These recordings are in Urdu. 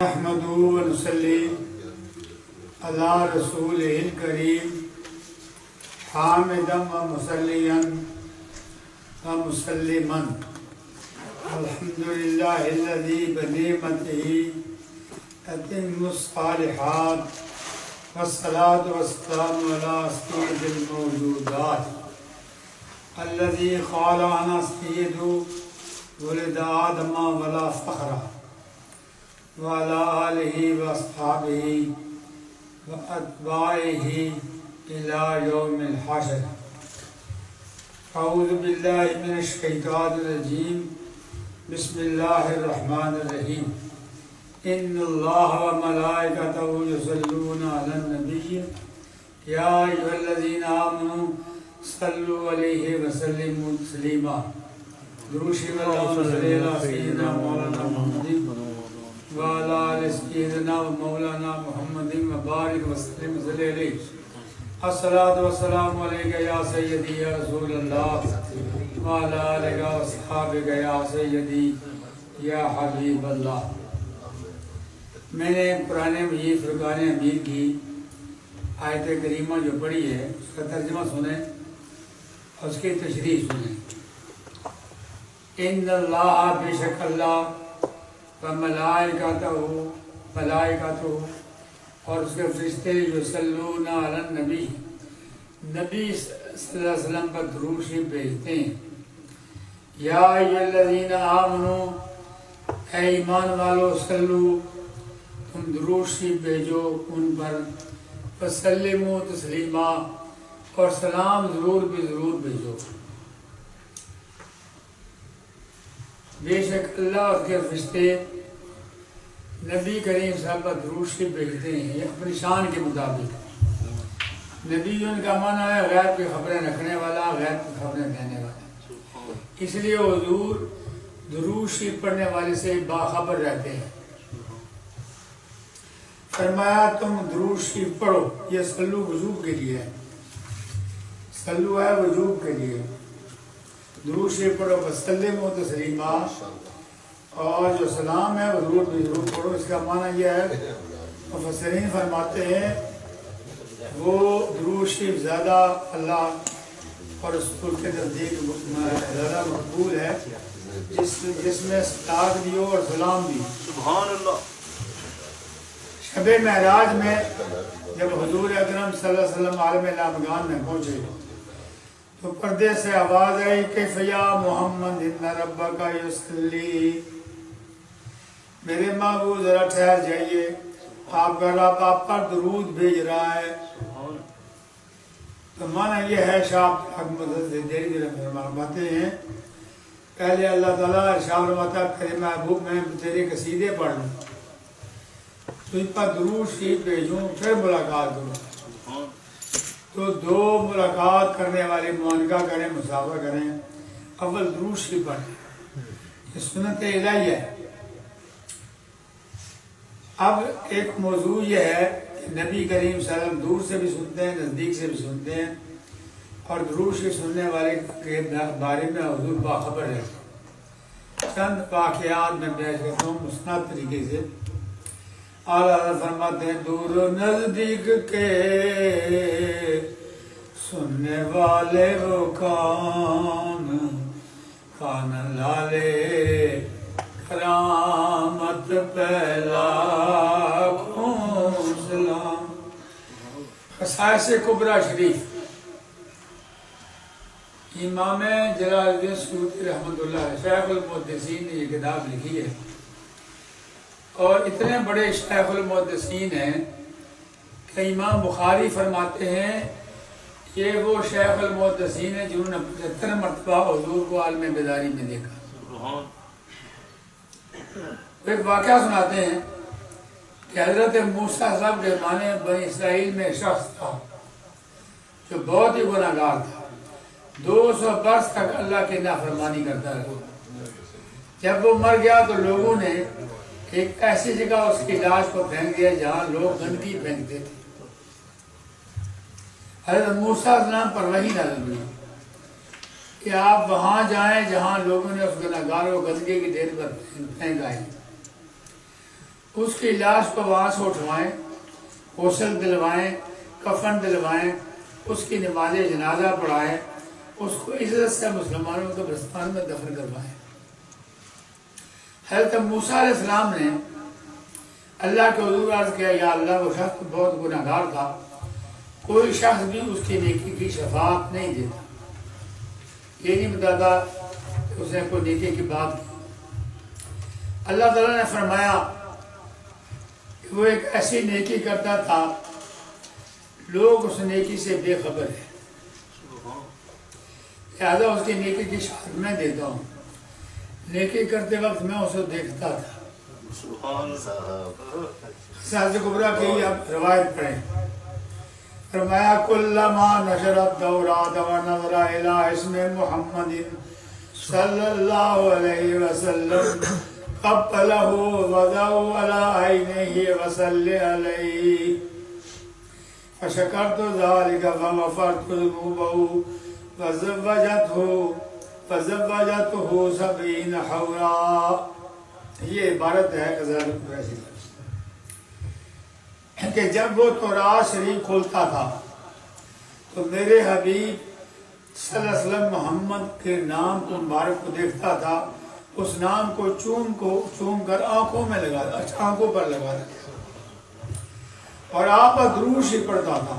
نحمده ونصلي على رسوله الكريم حامدا ومصليا ومسلما الحمد لله الذي بنعمته تتم الصالحات والصلاة والسلام على سيد الموجودات الذي قال أنا سيد ولد آدم ولا فخر وعلى آله وأصحابه وأتباعه إلى يوم الحشر. أعوذ بالله من الشيطان الرجيم. بسم الله الرحمن الرحيم. إن الله وملائكته يصلون على النبي يا أيها الذين آمنوا صلوا عليه وسلموا تسليما. درود شریف اللهم صل على سيدنا مولانا محمد وعلى آل سيدنا ومولانا محمد وبارك وسلم عليه. الصلاة والسلام عليك يا سيدي يا رسول الله وعلى آلك وأصحابك يا سيدي یا حبیب اللہ. میں نے قرآن مجید فرقان حمید کی آیت کریمہ جو پڑھی ہے اس کا ترجمہ سنیں اور اس کی تشریح سنیں. ان اللہ بے شک اللہ وملائکتہ اور اس کے فرشتے یصلون علی النبی نبی صلی اللہ علیہ وسلم پر درود شریف بھیجتے ہیں. یا ایھا الذین آمنوا اے ایمان والو صلو تم درود شریف بھیجو ان پر وسلموا تسلیما اور سلام ضرور بھی ضرور بھیجو. بے شک اللہ اور کے فرشتے نبی کریم صاحب پر درود شریف بھیجتے ہیں اپنی شان کے مطابق. نبی ان کا معنی ہے غیب کی خبریں رکھنے والا، غیب کی خبریں دینے والا. اس لیے حضور درود شریف پڑھنے والے سے باخبر رہتے ہیں. فرمایا تم درود شریف پڑھو. یہ صلو وجوب کے لیے ہے، صلو ہے وجوب کے لیے. درود شریف پڑھو وسلموا تسلیما اور جو سلام ہے وہ ضرور بھی ضرور پڑھو. اس کا معنی یہ ہے مفسرین فرماتے ہیں وہ درود شریف زیادہ اللہ اور رسول کے نزدیک زیادہ مقبول ہے جس میں صلات بھی ہو اور سلام بھی. سبحان اللہ. شب معراج میں جب حضور اکرم صلی اللہ علیہ وسلم عالم لامکان میں پہنچے تو پردے سے آواز آئی کیف یا محمد ان ربک یصلی. میرے محبوب ذرا ٹھہر جائیے، آپ کا رب آپ پر درود بھیج رہا ہے. تو معنی یہ ہے شاپ دیر فرماتے ہیں پہلے اللہ تعالیٰ ارشاد فرماتا ہے پھر محبوب میں تیرے قصیدے پڑھ لوں، تجھ پر درود شریف بھیجوں، پھر ملاقات کروں. تو دو ملاقات کرنے والے معانقہ کریں، مسافہ کریں، اول درود شریف پڑھیں. یہ سنت الہی ہے. اب ایک موضوع یہ ہے کہ نبی کریم صلی اللہ علیہ وسلم دور سے بھی سنتے ہیں، نزدیک سے بھی سنتے ہیں، اور درود شریف سننے والے کے بارے میں حضور باخبر ہے. چند واقعات میں بیان کرتا ہوں مسند طریقے سے. اعلیٰ حضرت فرماتے ہیں دور و نزدیک کے سننے والے وہ کان لالے کرامت پہلا سلام. خصائص کبریٰ شریف امام جلال الدین سیوطی رحمۃ اللہ علیہ شیخ المحدثین نے یہ کتاب لکھی ہے. اور اتنے بڑے شیخ المحدثین ہیں کہ امام بخاری فرماتے ہیں کہ وہ شیخ المحدثین ہیں جنہوں نے 75 مرتبہ حضور کو عالم بیداری میں دیکھا. ایک واقعہ سناتے ہیں کہ حضرت موسیٰ صاحب کے زمانے بنی اسرائیل میں ایک شخص تھا جو بہت ہی گناہ گار تھا. 200 برس تک اللہ کی نافرمانی کرتا رہا. جب وہ مر گیا تو لوگوں نے ایک ایسی جگہ اس کی لاش کو پھینک دیا جہاں لوگ گندگی پھینکتے تھے. حضرت موسیٰ علیہ السلام پر وحی نازل ہوئی کہ آپ وہاں جائیں جہاں لوگوں نے اس گناہگار کو گندگی کی ڈھیر پر پھینکا ہے. اس کی لاش کو وہاں سے اٹھوائیں، غسل دلوائیں، کفن دلوائیں، اس کی نماز جنازہ پڑھائیں، اس کو عزت سے مسلمانوں کے قبرستان میں دفن کروائیں۔ حضرت موسیٰ علیہ السلام نے اللہ کے حضور عرض کیا، یا اللہ وہ شخص بہت گناہگار تھا، کوئی شخص بھی اس کی نیکی کی شفاعت نہیں دیتا، یہ نہیں بتاتا کہ اس نے کوئی نیکی کی بات کی۔ اللہ تعالیٰ نے فرمایا کہ وہ ایک ایسی نیکی کرتا تھا لوگ اس نیکی سے بے خبر ہیں، لہٰذا اس کی نیکی کی شہادت میں دیتا ہوں۔ نیکی کرتے وقت میں اسے دیکھتا تھا۔ سعد کبریٰ کی اب روایت پڑھیں، فرمایا کلما نشرت دورات ونظر الى اسم محمد صلی اللہ علیہ وسلم قبلہ وضعوا على عینہ وصلی علیہ فشکرت ذلك فغفرت ذنوبه فزوجته 70 حورا۔ یہ عبارت ہے کہ جب وہ تورات شریف کھولتا تھا تو میرے حبیب صلی اللہ علیہ وسلم محمد کے نام کو مبارک کو دیکھتا تھا، اس نام کو چوم کر آنکھوں میں آنکھوں پر لگا دیتا اور آپ پر درود شریف پڑھتا تھا،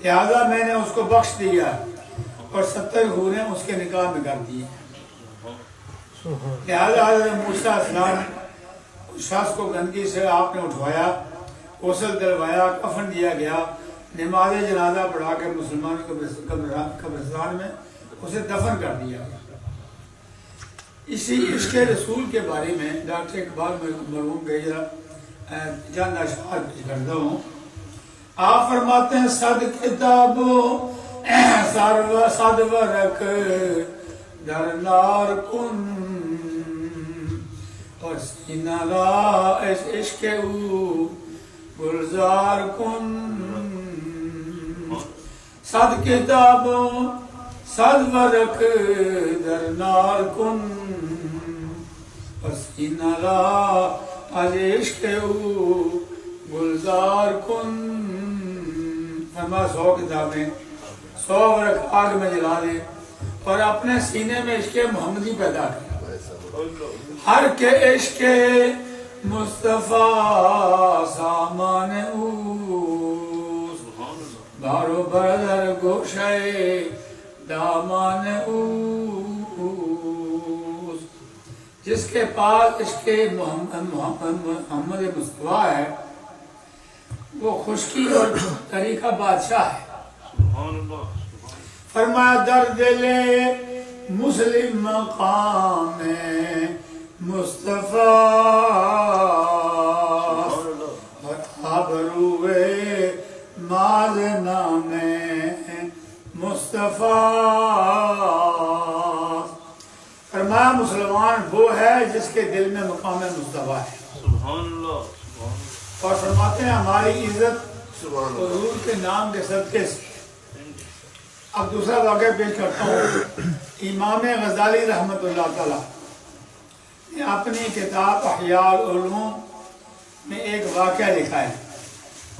لہذا میں نے اس کو بخش دیا اور 70 حوریں اس کے نکاح میں کر دیے۔ لہذا حضرت موسیٰ علیہ السلام اس شخص کو گندگی سے آپ نے اٹھوایا، غسل دلوایا، کفن دیا گیا، نماز جنازہ پڑھا کے مسلمانوں کے قبرستان میں اسے دفن کر دیا۔ اسی عشق رسول کے بارے میں ڈاکٹر اقبال مرحوم کے چند اشعار پیش کرتا ہوں۔ آپ فرماتے ہیں صد کتابوں صد ورق در نار کن اور سینہ را عشق او گلزار کن۔ صد کتابوں صد ورق در نار کن اور سینہ را از عشق او گلزار کن۔ فرما 100 کتابیں 100 ورق آگ میں جلا دے اور اپنے سینے میں عشق محمدی پیدا کر۔ ہر کے عشق مصطفیٰ سامان اوس بارو بردر گوشے دامان اوس۔ جس کے پاس عشق محمد مصطفیٰ ہے وہ خشکی اور طریقہ بادشاہ ہے۔ فرمایا در دل مسلم مقام مصطفیٰ آبروئے ماز نام مصطفیٰ۔ فرمایا مسلمان وہ ہے جس کے دل میں مقام مصطفیٰ ہے، اور فرماتے ہیں ہماری عزت حضور کے نام کے صدقے سے۔ اب دوسرا واقعہ پیش کرتا ہوں۔ امام غزالی رحمۃ اللہ تعالی نے اپنی کتاب احیاء العلوم میں ایک واقعہ لکھا ہے،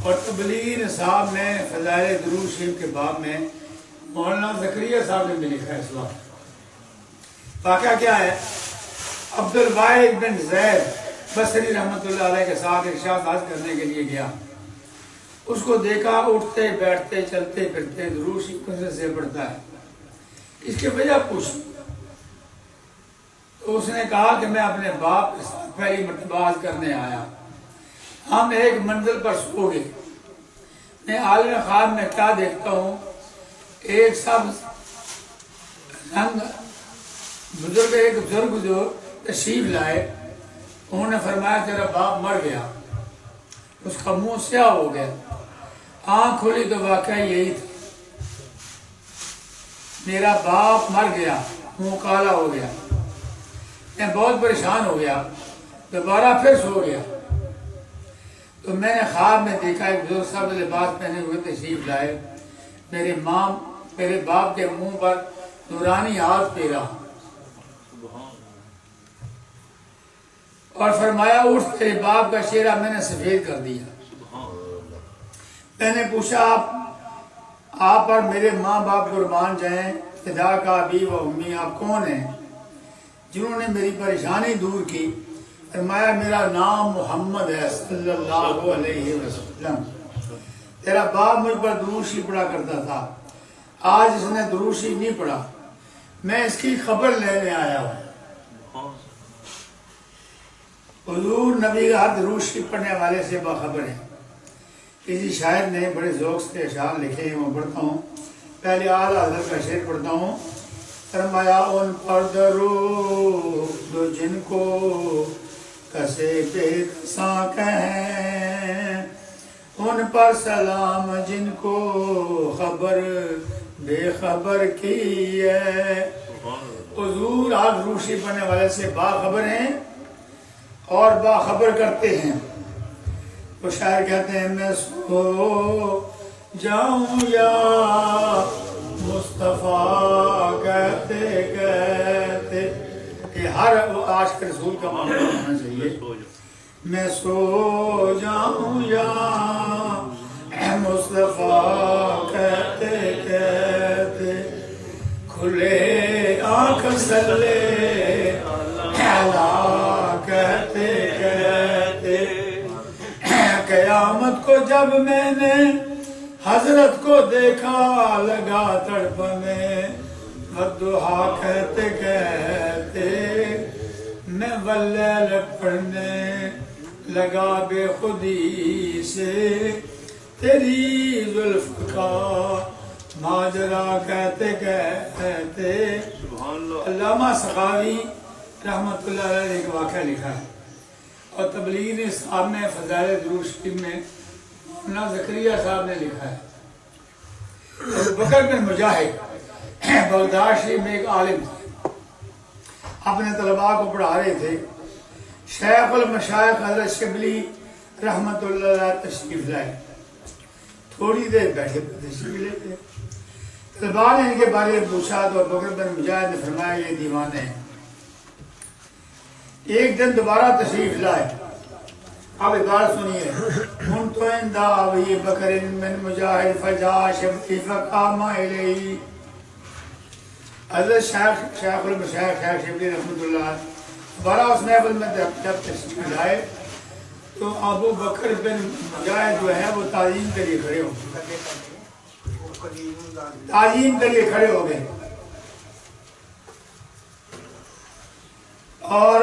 اور تبلیغی نصاب میں فضائل درود شریف کے باب میں مولانا زکریا صاحب نے بھی لکھا ہے اس وقت۔ واقعہ کیا ہے؟ عبد الواحد بن زید بصری رحمۃ اللہ علیہ کے ساتھ ایک شخص حج کرنے کے لیے گیا، اس کو دیکھا اٹھتے بیٹھتے چلتے پھرتے درود شریف کثرت سے پڑھتا ہے، اس کی وجہ پوچھی تو اس نے کہا کہ میں اپنے باپ کے ساتھ پہلی مرتبہ حج کرنے آیا، ہم ایک منزل پر سو گئے، میں عالم خواب میں کیا دیکھتا ہوں، ایک سبز رنگ بزرگ جو تشریف لائے، انہوں نے فرمایا تیرا باپ مر گیا۔ اس کا منہ سیاہ ہو گیا، آنکھ کھلی تو واقعہ یہی تھا، میرا باپ مر گیا، منہ کالا ہو گیا۔ میں بہت پریشان ہو گیا، دوبارہ پھر سو گیا تو میں نے خواب میں دیکھا ایک بزرگ صاحب لباس پہنے ہوئے تشریف لائے، میرے باپ کے منہ پر نورانی ہاتھ پھیرا اور فرمایا اٹھ تیرے باپ کا چہرہ میں نے سفید کر دیا۔ میں نے پوچھا آپ اور میرے ماں باپ قربان جائیں، فدا کا ابی و امی، آپ کون ہیں جنہوں نے میری پریشانی دور کی؟ فرمایا میرا نام محمد ہے صلی اللہ علیہ وسلم، تیرا باپ مجھ پر دروشی پڑھا کرتا تھا، آج اس نے دروشی نہیں پڑھا، میں اس کی خبر لینے آیا ہوں۔ حضور نبی کا ہر دروشی پڑھنے والے سے باخبر ہے۔ کسی شاعر نے بڑے ذوق سے اشعار لکھے ہیں، وہ پڑھتا ہوں۔ پہلے اعلیٰ حضرت کا شعر پڑھتا ہوں۔ فرمایا ان پر درود جن کو کسے پہ کساں کہیں، ان پر سلام جن کو خبر بے خبر کی ہے۔ حضور ہر دروشی پڑھنے والے سے باخبر ہیں اور باخبر کرتے ہیں۔ وہ شاعر کہتے ہیں میں سو جاؤں یا مصطفیٰ کہتے کہتے، کہ ہر عاشق رسول کا معاملہ ہونا چاہیے، میں سو جاؤں یا مصطفیٰ کہتے کہتے، کھلے آنکھ صلی اللہ کہتے کہتے، قیامت کو جب میں نے حضرت کو دیکھا لگا تڑپنے، والضحیٰ کہتے کہتے میں واللیل پڑھنے لگا بے خودی سے، تیری زلف کا ماجرا کہتے کہتے۔ علامہ سخاوی رحمۃ اللہ علیہ نے ایک واقعہ لکھا ہے، اور تبلیغ صاحب نے فضائل درود شریف میں مولانا زکریا صاحب نے لکھا ہے۔ ابو بکر بن مجاہد بغداد شریف میں ایک عالم تھے، اپنے طلباء کو پڑھا رہے تھے۔ شیخ المشائخ حضرت شبلی رحمۃ اللہ علیہ تشریف لائے، تھوڑی دیر بیٹھے تشریف لیتے، طلباء نے ان کے بارے میں پوچھا تو ابو بکر بن مجاہد نے فرمایا یہ دیوانے ہیں۔ ایک دن دوبارہ تشریف لائے، اب عبارت سنیے، کنت عند ابی بکر من مجاہد فجاء شبلی فقام الیہ۔ حضرت شیخ المشائخ شیخ شبلی رحمۃ اللہ دوبارہ اس محفل میں جب تشریف لائے تو ابو بکر بن مجاہد جو ہے وہ تعظیم کے لیے کھڑے ہو گئے، تعظیم کے لیے کھڑے ہو گئے، اور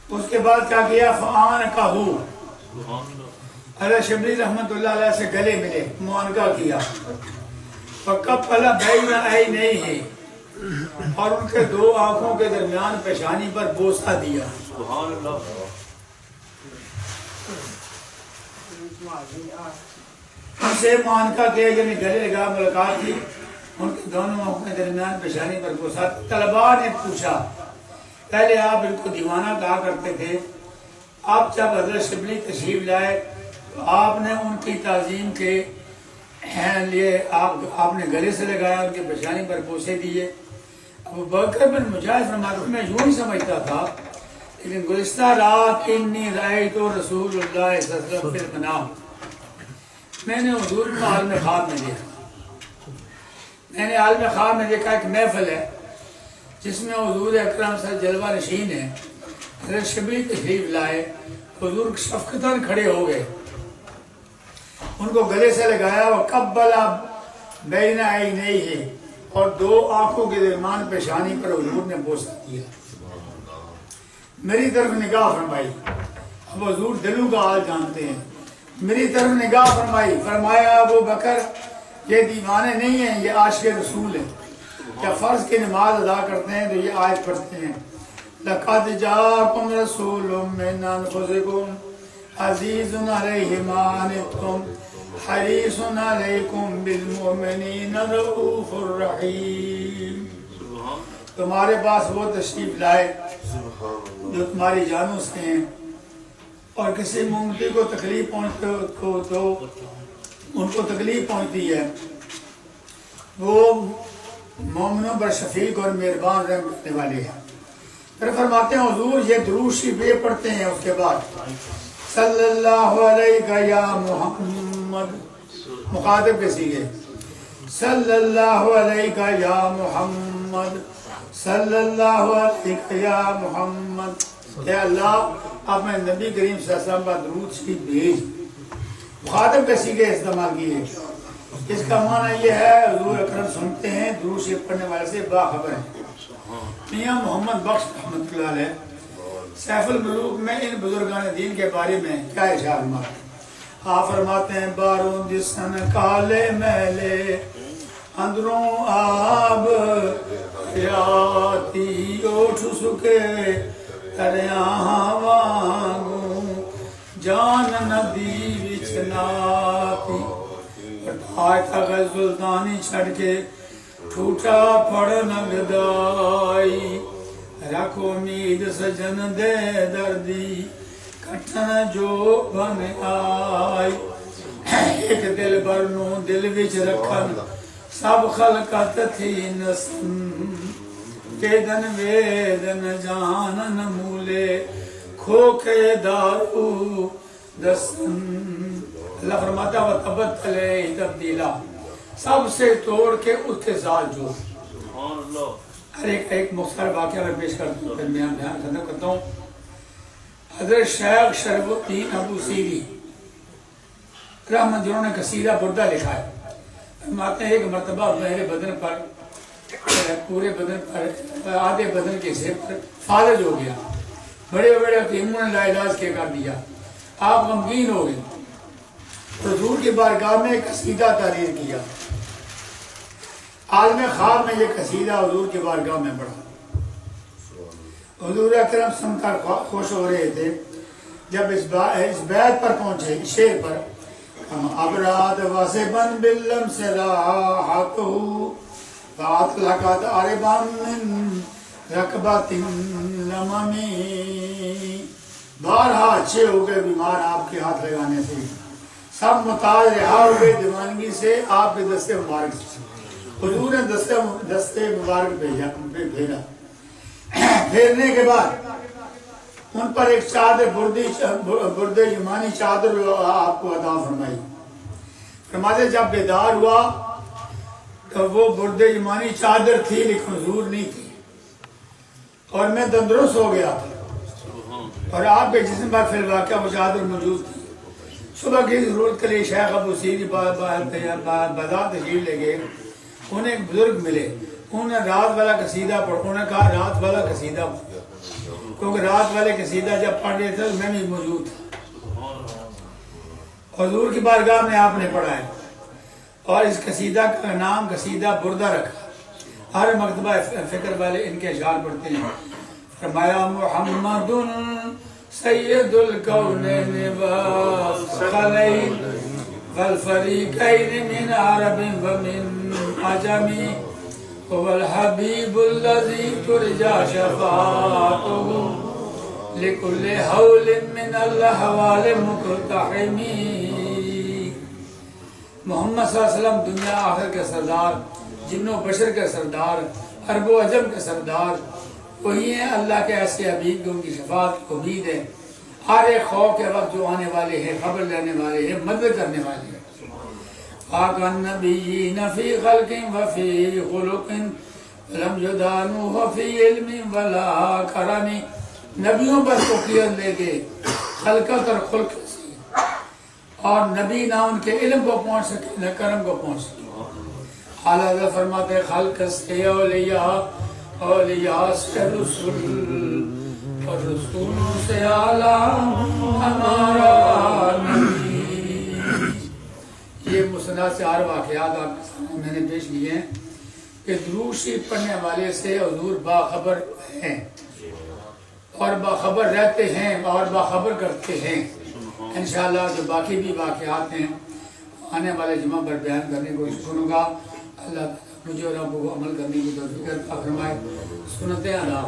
اس کے بعد کیا کیا؟ فآنکہو، حضرت شبلی رحمۃ اللہ علیہ سے گلے ملے، معانقہ کیا، فقبل بین عینیہ، اور ان کے دو آنکھوں کے درمیان پیشانی پر بوسہ دیا۔ ان سے معانقہ کیا، یعنی گلے لگا، ملاقات کی، ان کے دونوں آنکھوں کے درمیان پیشانی پر بوسہ۔ طلباء نے پوچھا، پہلے آپ ان کو دیوانہ کہا کرتے تھے، آپ جب حضرت شبلی تشریف لائے تو آپ نے ان کی تعظیم کے لیے آپ نے گلے سے لگایا، ان کے پیشانی پر بوسے دیے۔ ابو بکر بن مجاہد فرماتے ہیں میں یوں ہی سمجھتا تھا، لیکن گزشتہ رات انی رأیت رسول اللہ صلی اللہ علیہ وسلم فی المنام، میں نے حضور کو عالم خواب میں دیکھا، میں نے عالم خواب میں دیکھا ایک محفل ہے جس میں حضور اکرم صلی اللہ علیہ وسلم جلوہ نشین ہے، حضرت شبلی تشریف لائے، حضور شفقتاً کھڑے ہو گئے، ان کو گلے سے لگایا، وقبل بین عینیہ، اور دو آنکھوں کے درمیان پیشانی پر حضور نے بوسہ دیا، میری طرف نگاہ فرمائی۔ اب حضور دلوں کا حال جانتے ہیں، میری طرف نگاہ فرمائی، فرمایا ابو بکر یہ دیوانے نہیں ہیں، یہ عاشق رسول ہیں، کیا فرض کی نماز ادا کرتے ہیں تو یہ آیت پڑھتے ہیں، لَقَدْ جَاءَكُمْ رَسُولٌ مِّنْ أَنفُسِكُمْ عَزِيزٌ عَلَيْهِ مَا عَنِتُّمْ حَرِيصٌ عَلَيْكُمْ بِالْمُؤْمِنِينَ رَءُوفٌ رَحِيمٌ۔ تمہارے پاس وہ تشریف لائے جو تمہاری جانوں سے ہیں، اور کسی مومن کو تکلیف پہنچتے تو ان کو تکلیف پہنچتی ہے، وہ مومنوں پر شفیق اور مہربان رحم کرنے والے ہیں۔ پھر فرماتے ہیں حضور یہ درود شریف یہ پڑھتے ہیں اس کے بعد صلی اللہ علیہ یا محمد، مخاطب کے سیغے، صلی اللہ علیہ یا محمد، صلی اللہ علیہ یا محمد، اے اللہ آپ میں نبی کریم صلی اللہ علیہ وسلم کا درود شریف بھیج۔ مخاطب کے سیغے استعمال کیے۔ اس کا معنی یہ ہے حضور اکرم سنتے ہیں درود شریف پڑھنے والے سے باخبر ہیں۔ میاں محمد بخش رحمۃ اللہ علیہ سیف الملوک میں ان بزرگان دین کے بارے میں کیا ارشاد فرماتے آپ فرماتے ہیں باروں جسن کالے میلے اندروں آب یاتی اوٹھ سکے تریاں وانگوں جان ندی وچ ناتی آئے تک سلطانی چھڑ کے ٹھوٹا پھڑ نگدائی رکھ امید سجن دے دردی کٹن جو بن آئی ایک دل برنو دل وچ رکھن سب خلقت تھی نسن ویدن ویدن جانن مولے کھوکے دارو دسن۔ اللہ فرماتا و تبتلے تبدیلا سب سے توڑ کے اتزال جو۔ ہر ایک مختصر واقعہ میں پیش کرتا ہوں، درمیان بیان ختم کرتا ہوں۔ حضرت شیخ شرف الدین ابو سیری رحمت جنہوں نے قصیدہ بردہ لکھا ہے، فرماتے ہیں ایک مرتبہ میرے بدن پر پورے بدن پر آدھے بدن کے حصے پر فالج ہو گیا، بڑے بڑے حکیموں نے لا علاج کے کر دیا، آپ غمگین ہو گئے، حضور کی بارگاہ میں قصیدہ تحریر کیا۔ عالم خواب میں یہ قصیدہ حضور کی بارگاہ میں پڑھا۔ حضور اکرم سن کر خوش ہو رہے تھے۔ جب اس بیت پر پہنچے، شعر پر، ہم ابراد واسبن باللم سے راحتہ بات لقد عربان من رکبت لممی، بارہا اچھے ہو گئے بیمار آپ کے ہاتھ لگانے سے، سب متاز رہا ہوئے دیوانگی سے آپ کے دستے مبارک سے۔ حضور نے دستے مبارک بھیجا، پھیرنے کے بعد ان پر ایک چادر برد یمانی چادر آپ کو عطا فرمائی۔ فرماتے جب بیدار ہوا تو وہ برد یمانی چادر تھی لیکن حضور نہیں تھی، اور میں تندرست ہو گیا تھا اور آپ کے جسم پر فی الواقع وہ چادر موجود تھی۔ صبح کی ضرورت کے لیے شیخ ابو سیری بازار تشریف لے گئے، انہیں ایک بزرگ ملے، انہوں نے رات والا قصیدہ پڑھا، انہوں نے کہا رات والا قصیدہ پڑھا، کیونکہ رات والے قصیدہ جب پڑھ رہے تھے میں بھی موجود تھا۔ حضور کی بارگاہ میں آپ نے پڑھا ہے اور اس قصیدہ کا نام قصیدہ بردہ رکھا۔ ہر مکتبہ فکر والے ان کے اشعار پڑھتے ہیں۔ فرمایا محمد سید الکونین والثقلین والفریقین من عرب ومن عجم هو الحبیب الذی ترجى شفاعته لكل حول من الاحوال مقتحم۔ محمد صلی اللہ علیہ وسلم دنیا آخر کے سردار، جن و بشر کے سردار، عرب و عجم کے سردار، وہی ہیں اللہ کے ایسے حبیب کی ان کی شفاعت کی امید ہے۔ ہر ایک خوف کے وقت جو آنے والے ہیں، خبر لینے والے ہیں، مدد کرنے والے ہیں۔ خاک النبیین فی خلق وفی خلق لم یدانوہ فی علم ولا کرم۔ نبیوں پر فوقیت لے کے خلقت اور خلق سے، اور نبی نہ ان کے علم کو پہنچ سکے نہ کرم کو پہنچ سکے۔ اعلیٰ فرماتے خلق سے اولیاء، اولیاء سے رسول، اور رسولوں سے اعلیٰ ہمارا نبی۔ یہ مسند سے 8 واقعات آپ کے سامنے میں نے پیش کیے ہیں کہ درود شریف پڑھنے والے سے حضور باخبر ہیں اور باخبر رہتے ہیں اور باخبر کرتے ہیں۔ انشاءاللہ جو باقی بھی واقعات ہیں آنے والے جمعہ پر بیان کرنے کی کوشش کروں گا۔ اللہ مجھے اور آپ کو عمل کرنے کی توفیق عطا فرمائے۔ سنتے ہیں اللہ